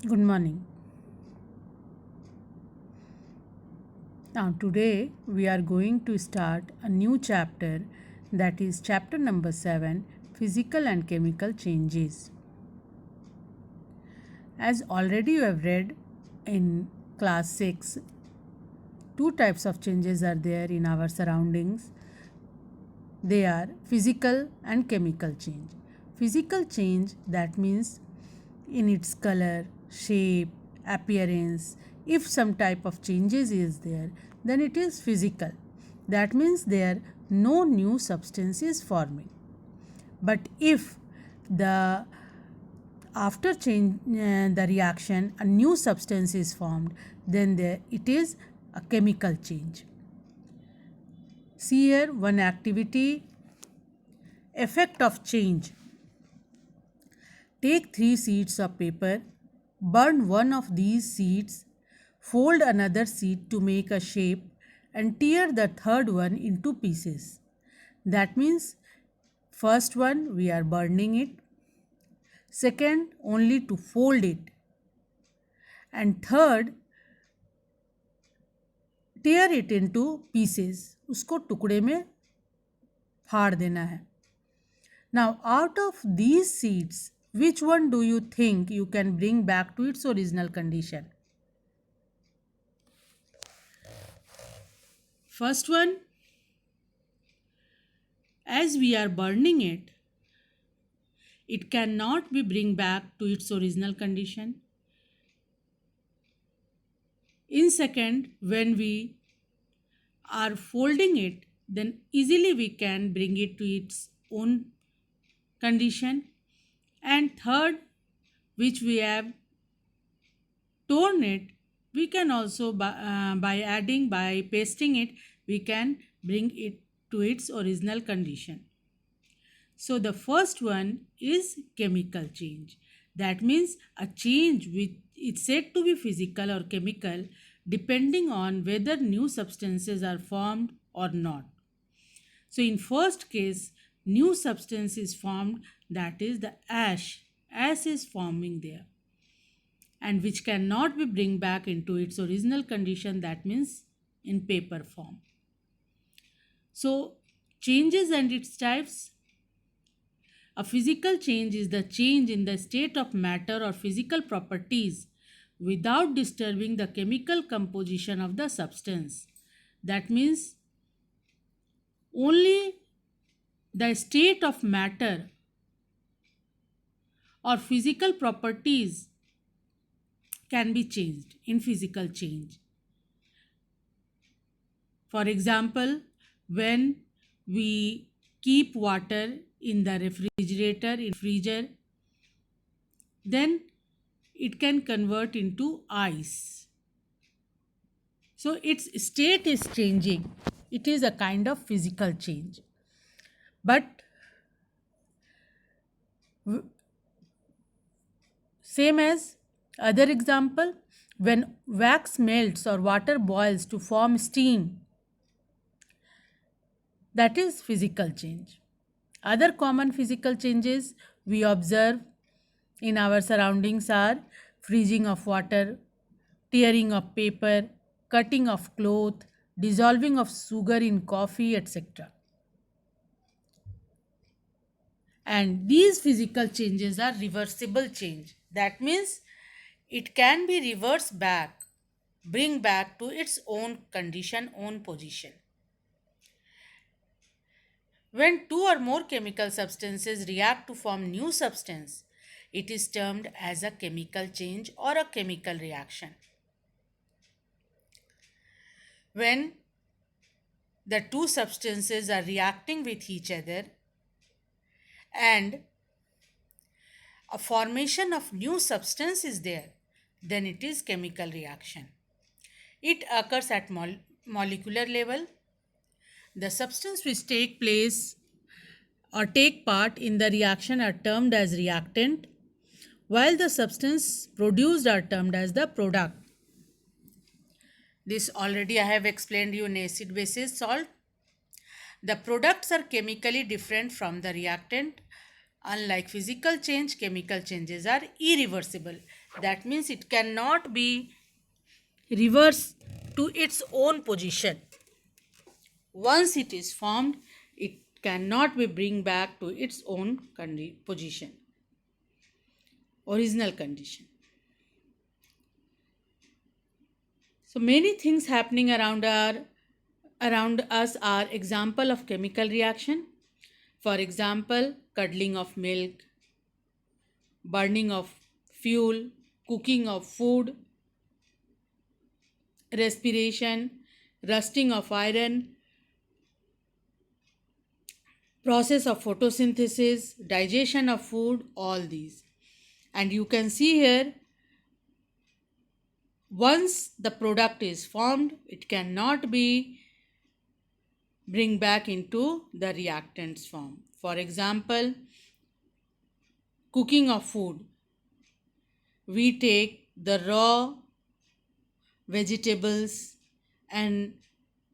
Good morning. Now, today we are going to start a new chapter, that is chapter number 7, Physical and Chemical Changes. As already you have read in class 6, two types of changes are there in our surroundings. They are physical and chemical change. Physical change, that means in its color, shape, appearance. If some type of changes is there, then it is physical. That means there no new substance is forming. But if the after change the reaction a new substance is formed, then there it is a chemical change. See here one activity, effect of change. Take 3 sheets of paper, burn one of these sheets, fold another sheet to make a shape, and tear the third one into pieces. That means, first one we are burning it, second only to fold it, and third tear it into pieces. उसको टुकड़े में फाड़ देना है. Now, out of these seeds, which one do you think you can bring back to its original condition? First one, as we are burning it, it cannot be bring back to its original condition. In second, when we are folding it, then easily we can bring it to its own condition. And third, which we have torn it, we can also by pasting it, we can bring it to its original condition. So the first one is chemical change. That means a change which is said to be physical or chemical depending on whether new substances are formed or not. So in first case, new substance is formed, that is the ash. Ash is forming there, and which cannot be bring back into its original condition, that means in paper form. So changes and its types. A physical change is the change in the state of matter or physical properties without disturbing the chemical composition of the substance. That means only the state of matter or physical properties can be changed in physical change. For example, when we keep water in the refrigerator, in freezer, then it can convert into ice. So its state is changing. It is a kind of physical change. But same as other example, when wax melts or water boils to form steam, that is physical change. Other common physical changes we observe in our surroundings are freezing of water, tearing of paper, cutting of cloth, dissolving of sugar in coffee, etc. And these physical changes are reversible change. That means it can be reversed back, bring back to its own condition, own position. When two or more chemical substances react to form new substance, it is termed as a chemical change or a chemical reaction. When the two substances are reacting with each other and a formation of new substance is there, then it is chemical reaction. It occurs at molecular level. The substance which take place or take part in the reaction are termed as reactant, while the substance produced are termed as the product. This already I have explained you in acid basis salt. The products are chemically different from the reactant. Unlike physical change, chemical changes are irreversible. That means it cannot be reversed to its own position. Once it is formed, it cannot be bring back to its own position, original condition. So many things happening around us are example of chemical reaction. For example, curdling of milk, burning of fuel, cooking of food, respiration, rusting of iron, process of photosynthesis, digestion of food, all these. And you can see here, once the product is formed, it cannot be bring back into the reactants form. For example, cooking of food. We take the raw vegetables and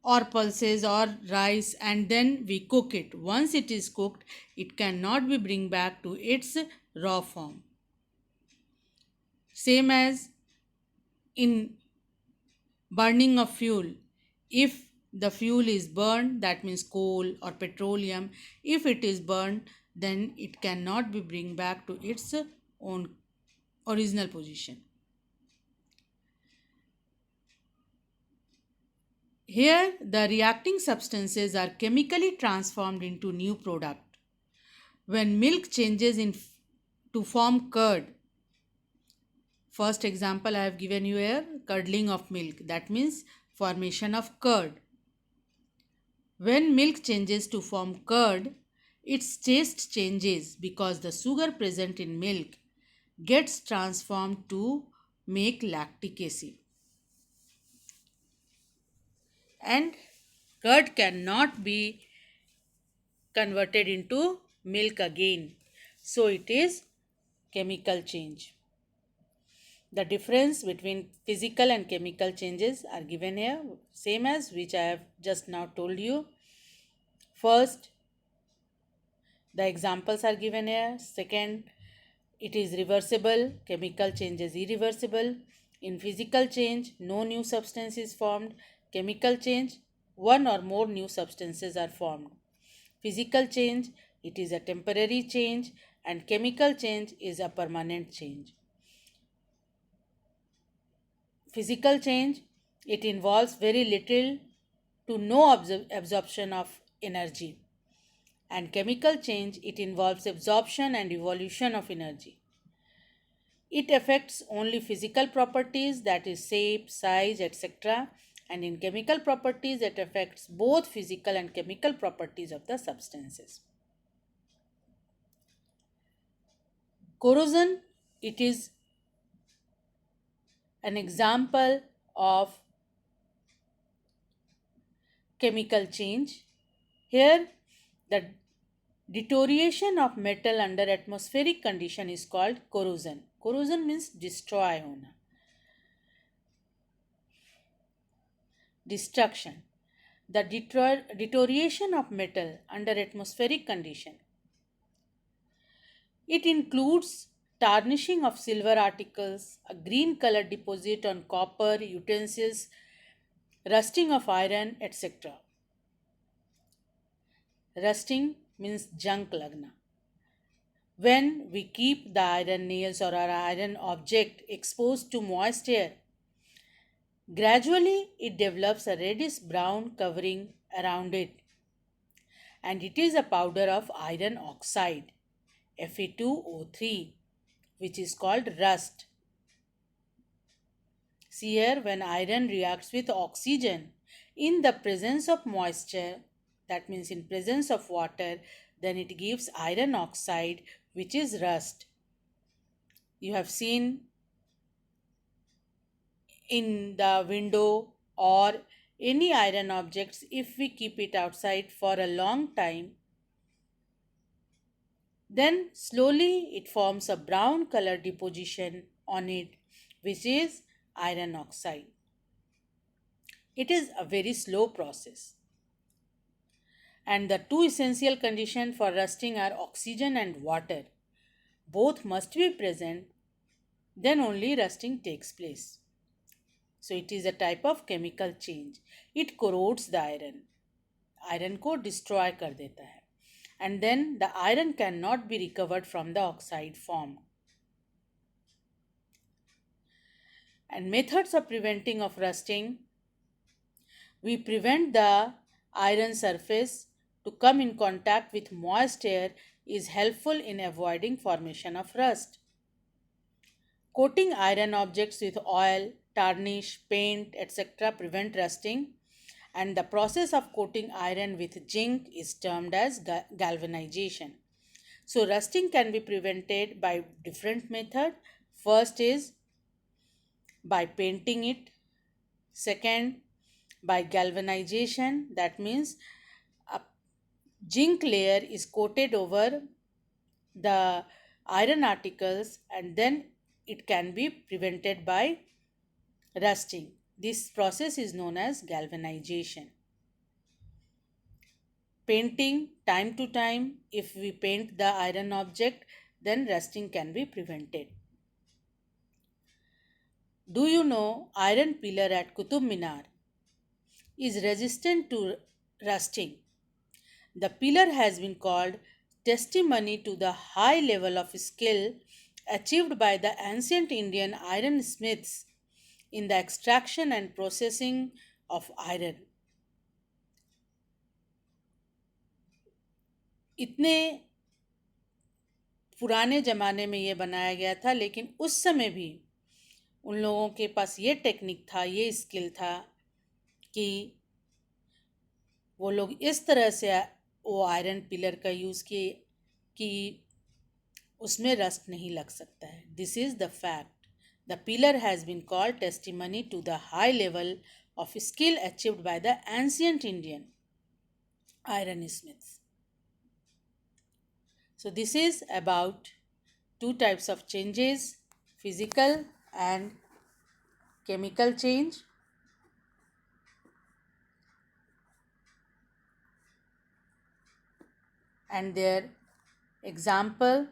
or pulses or rice and then we cook it. Once it is cooked, it cannot be bring back to its raw form. Same as in burning of fuel. If the fuel is burned, that means coal or petroleum, if it is burned, then it cannot be bring back to its own original position. Here, the reacting substances are chemically transformed into new product. When milk changes to form curd, first example I have given you here, curdling of milk, that means formation of curd. When milk changes to form curd, its taste changes because the sugar present in milk gets transformed to make lactic acid. And curd cannot be converted into milk again. So it is chemical change. The difference between physical and chemical changes are given here, same as which I have just now told you. First, the examples are given here. Second, it is reversible, chemical change is irreversible. In physical change, no new substance is formed. Chemical change, one or more new substances are formed. Physical change, it is a temporary change, and chemical change is a permanent change. Physical change, it involves very little to no absorption of energy. And chemical change, it involves absorption and evolution of energy. It affects only physical properties, that is shape, size, etc. And in chemical properties, it affects both physical and chemical properties of the substances. Corrosion, it is an example of chemical change. Here, the deterioration of metal under atmospheric condition is called corrosion. Corrosion means destroy hona. Destruction. The deterioration of metal under atmospheric condition. It includes tarnishing of silver articles, a green color deposit on copper utensils, rusting of iron, etc. Rusting means junk lagna. When we keep the iron nails or our iron object exposed to moist air, gradually it develops a reddish brown covering around it, and it is a powder of iron oxide, Fe2O3, which is called rust. See here, when iron reacts with oxygen in the presence of moisture, that means in presence of water, then it gives iron oxide, which is rust. You have seen in the window or any iron objects, if we keep it outside for a long time, then slowly it forms a brown color deposition on it, which is iron oxide. It is a very slow process. And the two essential conditions for rusting are oxygen and water. Both must be present, then only rusting takes place. So it is a type of chemical change. It corrodes the iron. Iron को destroy कर देता है and then the iron can not be recovered from the oxide form and methods of preventing of rusting we prevent the iron surface to come in contact with moist air is helpful in avoiding formation of rust. Coating iron objects with oil, tarnish, paint, etc. prevent rusting, and the process of coating iron with zinc is termed as galvanization. So rusting can be prevented by different method. First is by painting it. Second, by galvanization, that means a zinc layer is coated over the iron articles and then it can be prevented by rusting. This process is known as galvanization. Painting time to time, if we paint the iron object, then rusting can be prevented. Do you know iron pillar at Qutub Minar is resistant to rusting? The pillar has been called testimony to the high level of skill achieved by the ancient Indian iron smiths in the extraction and processing of iron. इतने पुराने ज़माने में ये बनाया गया था, लेकिन उस समय भी उन लोगों के पास ये टेक्निक था, ये स्किल था कि वो लोग इस तरह से वो आयरन पिलर का यूज़ किए कि उसमें रस्ट नहीं लग सकता है. This is the fact. The pillar has been called testimony to the high level of skill achieved by the ancient Indian iron smiths. So this is about two types of changes, physical and chemical change. And their example